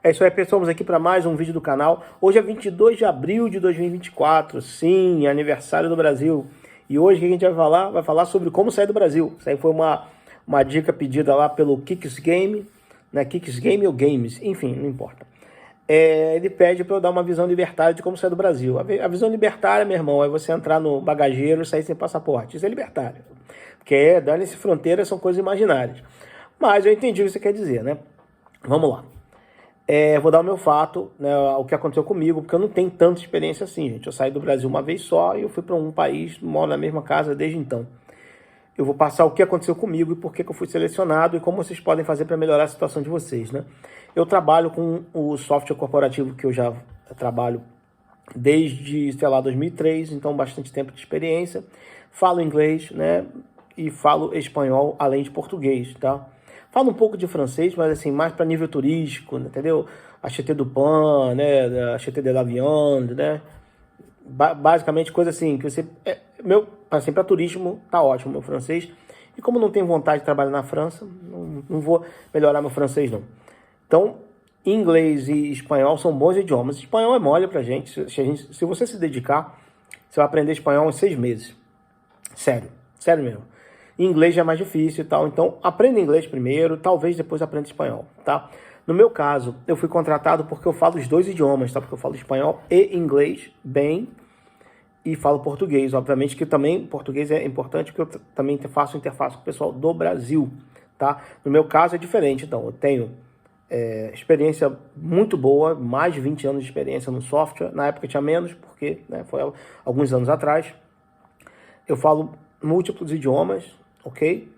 É isso aí, pessoal, vamos aqui para mais um vídeo do canal. Hoje é 22 de abril de 2024, sim, aniversário do Brasil. E hoje o que a gente vai falar? Vai falar sobre como sair do Brasil. Isso aí foi uma dica pedida lá pelo Kicks Game, né? Kicks Game ou Games, enfim, não importa. Ele pede para eu dar uma visão libertária de como sair do Brasil. A visão libertária, meu irmão, é você entrar no bagageiro e sair sem passaporte. Isso é libertário. Porque dane-se fronteiras, são coisas imaginárias. Mas eu entendi o que você quer dizer, né? Vamos lá. Vou dar o meu fato, né, o que aconteceu comigo, porque eu não tenho tanta experiência assim, gente. Eu saí do Brasil uma vez só e eu fui para um país, moro na mesma casa desde então. Eu vou passar o que aconteceu comigo e por que eu fui selecionado e como vocês podem fazer para melhorar a situação de vocês, né? Eu trabalho com o software corporativo que eu já trabalho desde, sei lá, 2003, então bastante tempo de experiência. Falo inglês, né, e falo espanhol, além de português, tá? Falo um pouco de francês, mas assim, mais para nível turístico, entendeu? Acheté du pain, né? Acheté de l'avion, né? Basicamente coisa assim, que você... assim, para turismo tá ótimo meu francês. E como não tenho vontade de trabalhar na França, não vou melhorar meu francês não. Então, inglês e espanhol são bons idiomas. Espanhol é mole pra gente. Se você se dedicar, você vai aprender espanhol em 6 meses. Sério, sério mesmo. Inglês já é mais difícil e tal, então aprenda inglês primeiro, talvez depois aprenda espanhol, tá? No meu caso, eu fui contratado porque eu falo os dois idiomas, tá? Porque eu falo espanhol e inglês bem e falo português, obviamente que também português é importante porque eu também faço interface com o pessoal do Brasil, tá? No meu caso é diferente, então eu tenho experiência muito boa, mais de 20 anos de experiência no software, na época tinha menos, porque né, foi alguns anos atrás. Eu falo múltiplos idiomas, ok?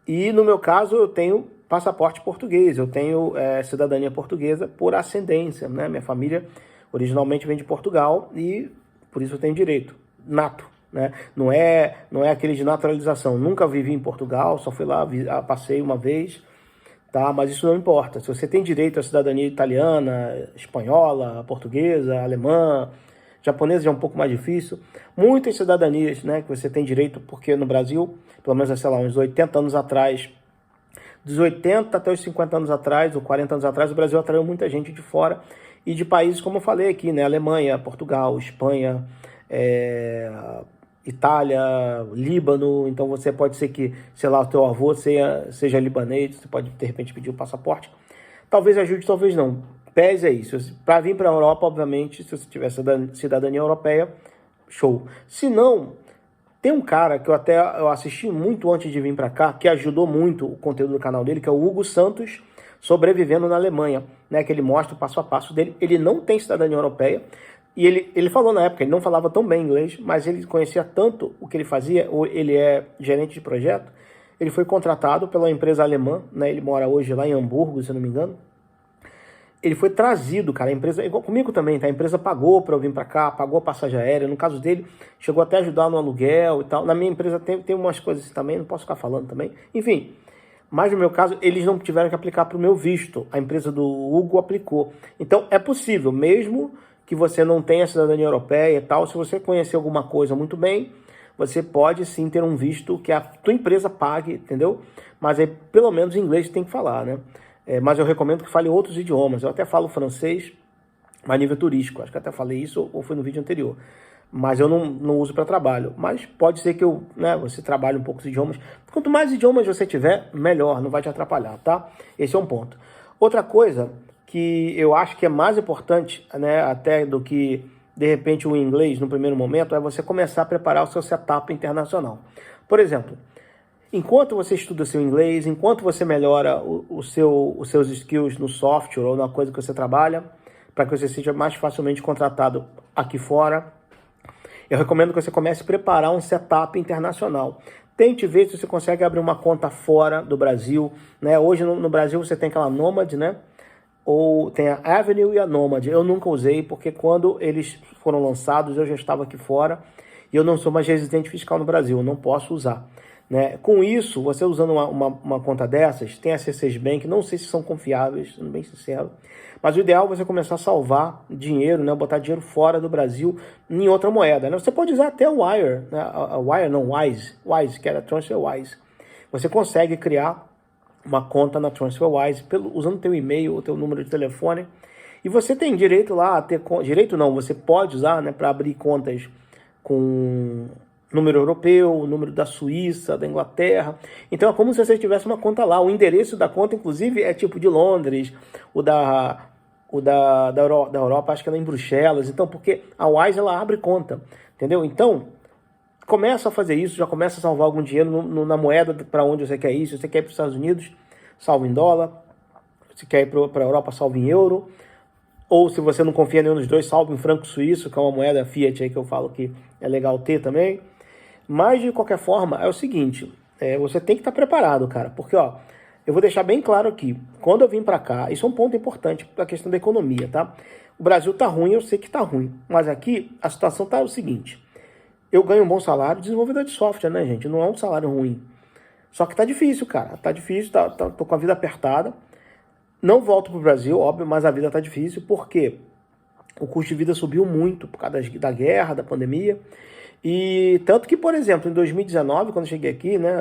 E no meu caso eu tenho passaporte português, eu tenho cidadania portuguesa por ascendência, né? Minha família originalmente vem de Portugal e por isso eu tenho direito, nato, né? Não é aquele de naturalização, nunca vivi em Portugal, só fui lá, passei uma vez, tá? Mas isso não importa, se você tem direito à cidadania italiana, espanhola, portuguesa, alemã, japonesa já é um pouco mais difícil. Muitas cidadanias, né, que você tem direito, porque no Brasil, pelo menos, sei lá, uns 80 anos atrás, dos 80 até os 50 anos atrás, ou 40 anos atrás, o Brasil atraiu muita gente de fora e de países, como eu falei aqui, né, Alemanha, Portugal, Espanha, Itália, Líbano. Então você pode ser que, sei lá, o teu avô seja libanês, você pode, de repente, pedir o passaporte. Talvez ajude, talvez não. Pese aí. Para vir para a Europa, obviamente, se você tiver cidadania europeia, show. Se não, tem um cara que eu assisti muito antes de vir para cá, que ajudou muito o conteúdo do canal dele, que é o Hugo Santos, sobrevivendo na Alemanha, né? Que ele mostra o passo a passo dele. Ele não tem cidadania europeia, e ele falou na época, ele não falava tão bem inglês, mas ele conhecia tanto o que ele fazia, ou ele é gerente de projeto, ele foi contratado pela empresa alemã, né? Ele mora hoje lá em Hamburgo, se eu não me engano. Ele foi trazido, cara, a empresa, igual comigo também, tá? A empresa pagou para eu vir para cá, pagou a passagem aérea, no caso dele, chegou até a ajudar no aluguel e tal. Na minha empresa tem umas coisas também, não posso ficar falando também. Enfim, mas no meu caso, eles não tiveram que aplicar para o meu visto, a empresa do Hugo aplicou. Então, é possível, mesmo que você não tenha cidadania europeia e tal, se você conhecer alguma coisa muito bem, você pode sim ter um visto que a tua empresa pague, entendeu? Mas aí, pelo menos, em inglês você tem que falar, né? Mas eu recomendo que fale outros idiomas. Eu até falo francês, mas a nível turístico. Acho que até falei isso ou foi no vídeo anterior. Mas eu não uso para trabalho. Mas pode ser que você trabalhe um pouco os idiomas. Quanto mais idiomas você tiver, melhor. Não vai te atrapalhar, tá? Esse é um ponto. Outra coisa que eu acho que é mais importante, né, até do que, de repente, o inglês no primeiro momento, é você começar a preparar o seu setup internacional. Por exemplo, enquanto você estuda seu inglês, enquanto você melhora os seus skills no software ou na coisa que você trabalha, para que você seja mais facilmente contratado aqui fora, eu recomendo que você comece a preparar um setup internacional. Tente ver se você consegue abrir uma conta fora do Brasil, né? Hoje no Brasil você tem aquela Nomad, né? Ou tem a Avenue e a Nomad. Eu nunca usei, porque quando eles foram lançados eu já estava aqui fora e eu não sou mais residente fiscal no Brasil, eu não posso usar. Né? Com isso, você usando uma conta dessas, tem a C6 Bank, não sei se são confiáveis, sendo bem sincero, mas o ideal é você começar a salvar dinheiro, né? Botar dinheiro fora do Brasil em outra moeda. Né? Você pode usar até o Wire, né? Wise, que era TransferWise. Você consegue criar uma conta na TransferWise, usando teu e-mail ou teu número de telefone. E você tem direito lá a ter... Direito não, você pode usar, né, para abrir contas com número europeu, número da Suíça, da Inglaterra. Então é como se você tivesse uma conta lá. O endereço da conta, inclusive, é tipo de Londres, da Europa, acho que é em Bruxelas. Então, porque a Wise, ela abre conta, entendeu? Então, começa a fazer isso, já começa a salvar algum dinheiro na moeda para onde você quer ir. Se você quer ir para os Estados Unidos, salva em dólar. Se quer ir para a Europa, salva em euro. Ou se você não confia em nenhum dos dois, salva em franco suíço, que é uma moeda fiat aí que eu falo que é legal ter também. Mas, de qualquer forma, é o seguinte, você tem que estar preparado, cara. Porque, ó, eu vou deixar bem claro aqui, quando eu vim para cá, isso é um ponto importante para a questão da economia, tá? O Brasil tá ruim, eu sei que tá ruim. Mas aqui, a situação tá o seguinte, eu ganho um bom salário, desenvolvedor de software, né, gente? Não é um salário ruim. Só que tá difícil, cara. Tá difícil, tô com a vida apertada. Não volto pro Brasil, óbvio, mas a vida tá difícil, porque o custo de vida subiu muito por causa da guerra, da pandemia. E tanto que, por exemplo, em 2019, quando eu cheguei aqui, né,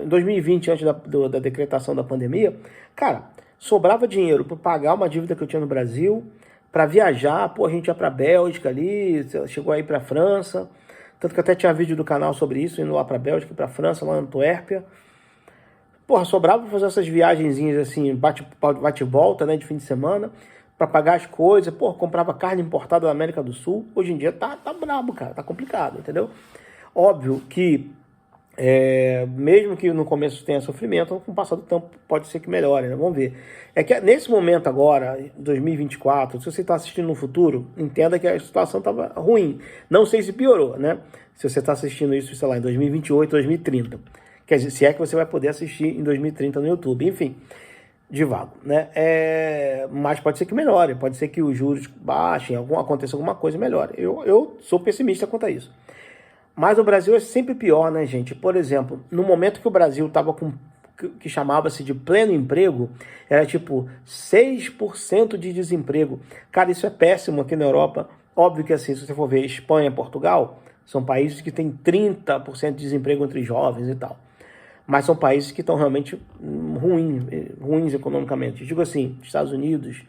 em 2020, antes da decretação da pandemia, cara, sobrava dinheiro para pagar uma dívida que eu tinha no Brasil, para viajar, pô, a gente ia para Bélgica ali, chegou aí para França, tanto que até tinha vídeo do canal sobre isso, indo lá para Bélgica, para França, lá na Antuérpia. Porra, sobrava para fazer essas viagenzinhas assim, bate-volta, né, de fim de semana, para pagar as coisas. Pô, comprava carne importada da América do Sul. Hoje em dia tá brabo, cara, tá complicado, entendeu? Óbvio que, mesmo que no começo tenha sofrimento, com o passar do tempo pode ser que melhore, né? Vamos ver. É que nesse momento agora, 2024, se você está assistindo no futuro, entenda que a situação estava ruim. Não sei se piorou, né? Se você está assistindo isso, sei lá, em 2028, 2030. Quer dizer, se é que você vai poder assistir em 2030 no YouTube. Enfim, de vago, né? Mas pode ser que melhore, pode ser que os juros baixem, aconteça alguma coisa e melhore. Eu sou pessimista quanto a isso. Mas o Brasil é sempre pior, né, gente? Por exemplo, no momento que o Brasil estava com que chamava-se de pleno emprego, era tipo 6% de desemprego. Cara, isso é péssimo aqui na Europa. Óbvio que assim, se você for ver Espanha, Portugal, são países que têm 30% de desemprego entre jovens e tal. Mas são países que estão realmente ruins economicamente. Digo assim, Estados Unidos,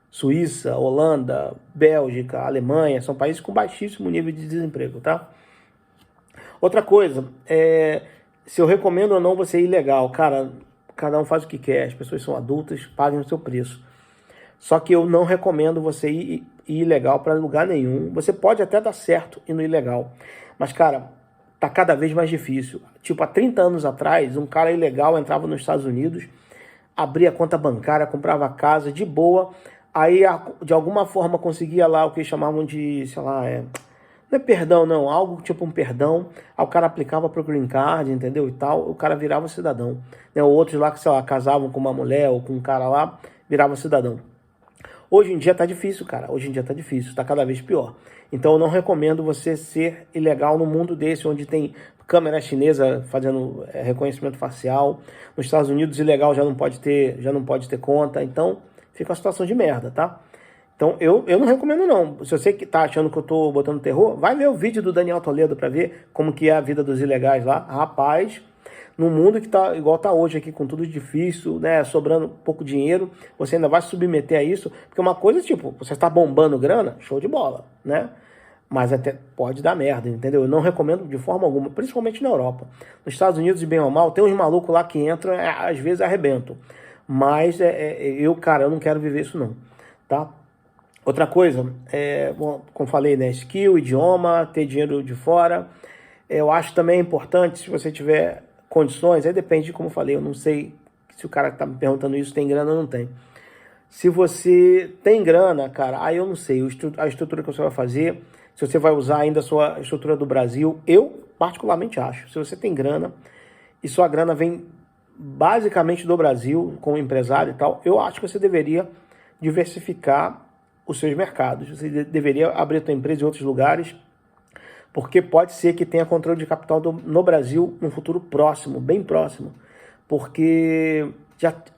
Suíça, Holanda, Bélgica, Alemanha, são países com baixíssimo nível de desemprego, tá? Outra coisa, se eu recomendo ou não você ir ilegal, cara, cada um faz o que quer, as pessoas são adultas, paguem o seu preço. Só que eu não recomendo você ir ilegal para lugar nenhum. Você pode até dar certo ir no ilegal, mas, cara, tá cada vez mais difícil. Tipo, há 30 anos atrás, um cara ilegal entrava nos Estados Unidos, abria conta bancária, comprava casa de boa, aí de alguma forma conseguia lá o que chamavam de, sei lá, não é perdão não, algo tipo um perdão, aí o cara aplicava pro Green Card, entendeu, e tal, o cara virava cidadão. Né? Outros lá que, sei lá, casavam com uma mulher ou com um cara lá, virava cidadão. Hoje em dia tá difícil, cara. Hoje em dia tá difícil, tá cada vez pior. Então eu não recomendo você ser ilegal num mundo desse, onde tem câmera chinesa fazendo reconhecimento facial. Nos Estados Unidos, ilegal já não pode ter conta. Então fica uma situação de merda, tá? Então eu não recomendo não. Se você que tá achando que eu tô botando terror, vai ver o vídeo do Daniel Toledo para ver como que é a vida dos ilegais lá. Rapaz, no mundo que tá igual tá hoje aqui, com tudo difícil, né, sobrando pouco dinheiro, você ainda vai se submeter a isso, porque uma coisa, tipo, você está bombando grana, show de bola, né? Mas até pode dar merda, entendeu? Eu não recomendo de forma alguma, principalmente na Europa. Nos Estados Unidos, de bem ou mal, tem uns malucos lá que entram, às vezes arrebentam. Mas cara, eu não quero viver isso não, tá? Outra coisa, bom, como falei, né, skill, idioma, ter dinheiro de fora. Eu acho também importante, se você tiver condições, aí depende de como eu falei, eu não sei se o cara que tá me perguntando isso tem grana ou não tem. Se você tem grana, cara, aí eu não sei, a estrutura que você vai fazer, se você vai usar ainda a sua estrutura do Brasil, eu particularmente acho, se você tem grana, e sua grana vem basicamente do Brasil, como empresário e tal, eu acho que você deveria diversificar os seus mercados, você deveria abrir a sua empresa em outros lugares, porque pode ser que tenha controle de capital no Brasil no futuro próximo, bem próximo, porque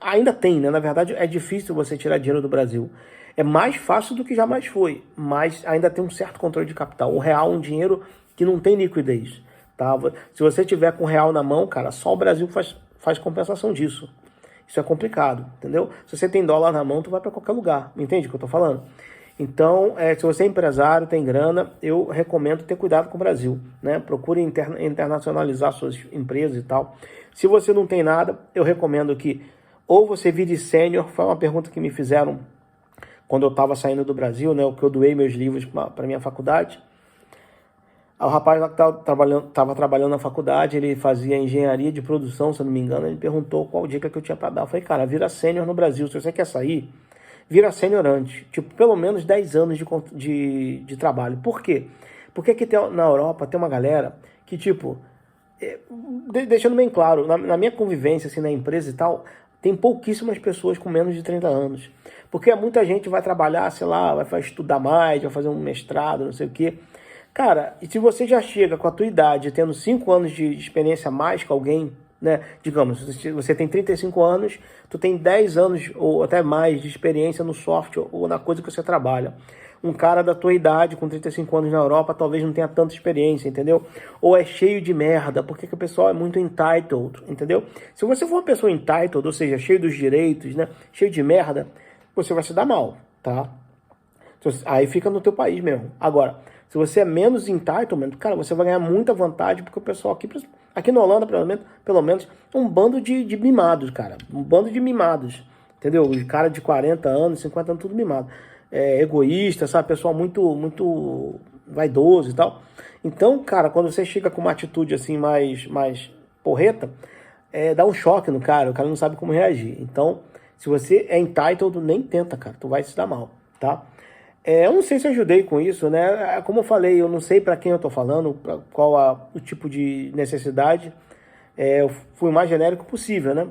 ainda tem, né? Na verdade é difícil você tirar dinheiro do Brasil, é mais fácil do que jamais foi, mas ainda tem um certo controle de capital. O real é um dinheiro que não tem liquidez, tá? Se você tiver com o real na mão, cara, só o Brasil faz compensação disso. Isso é complicado, entendeu? Se você tem dólar na mão, tu vai para qualquer lugar, entende o que eu tô falando? Então, se você é empresário, tem grana, eu recomendo ter cuidado com o Brasil, né? Procure internacionalizar suas empresas e tal. Se você não tem nada, eu recomendo que ou você vire sênior. Foi uma pergunta que me fizeram quando eu estava saindo do Brasil, né? O que eu doei meus livros para minha faculdade. O rapaz lá que estava trabalhando na faculdade, ele fazia engenharia de produção, se eu não me engano, ele perguntou qual dica que eu tinha para dar. Eu falei, cara, vira sênior no Brasil. Se você quer sair, vira sênior antes. Tipo, pelo menos 10 anos de trabalho. Por quê? Porque aqui na Europa tem uma galera que, tipo, deixando bem claro, na minha convivência, assim, na empresa e tal, tem pouquíssimas pessoas com menos de 30 anos. Porque muita gente vai trabalhar, sei lá, vai estudar mais, vai fazer um mestrado, não sei o quê. Cara, e se você já chega com a tua idade, tendo 5 anos de experiência a mais que alguém, né? Digamos, você tem 35 anos, tu tem 10 anos ou até mais de experiência no software ou na coisa que você trabalha. Um cara da tua idade, com 35 anos na Europa, talvez não tenha tanta experiência, entendeu? Ou é cheio de merda, porque que o pessoal é muito entitled, entendeu? Se você for uma pessoa entitled, ou seja, cheio dos direitos, né? Cheio de merda, você vai se dar mal, tá? Aí fica no teu país mesmo. Agora, se você é menos entitlement, cara, você vai ganhar muita vantagem, porque o pessoal aqui na Holanda, pelo menos, é um bando de mimados, cara. Um bando de mimados, entendeu? Os caras de 40 anos, 50 anos, tudo mimado. Egoísta, sabe? Pessoal muito vaidoso e tal. Então, cara, quando você chega com uma atitude assim mais porreta, dá um choque no cara, o cara não sabe como reagir. Então, se você é entitled, nem tenta, cara, tu vai se dar mal, tá? Eu não sei se eu ajudei com isso, né? Como eu falei, eu não sei para quem eu tô falando, qual o tipo de necessidade. Eu fui o mais genérico possível, né?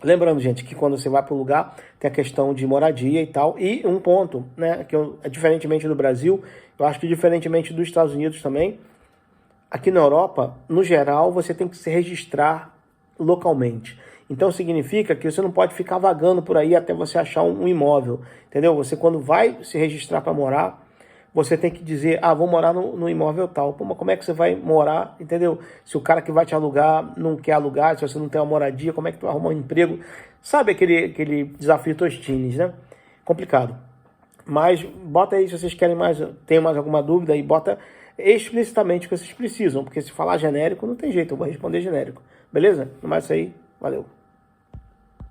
Lembrando, gente, que quando você vai para o lugar, tem a questão de moradia e tal. E um ponto, né? Que diferentemente do Brasil, eu acho que diferentemente dos Estados Unidos também, aqui na Europa, no geral, você tem que se registrar localmente. Então significa que você não pode ficar vagando por aí até você achar um imóvel, entendeu? Você quando vai se registrar para morar, você tem que dizer, vou morar no imóvel tal. Pô, mas como é que você vai morar, entendeu? Se o cara que vai te alugar não quer alugar, se você não tem uma moradia, como é que tu vai arrumar um emprego? Sabe aquele desafio Tostines, né? Complicado. Mas bota aí se vocês querem tem mais alguma dúvida aí, bota explicitamente o que vocês precisam, porque se falar genérico não tem jeito, eu vou responder genérico. Beleza? No mais isso aí, valeu.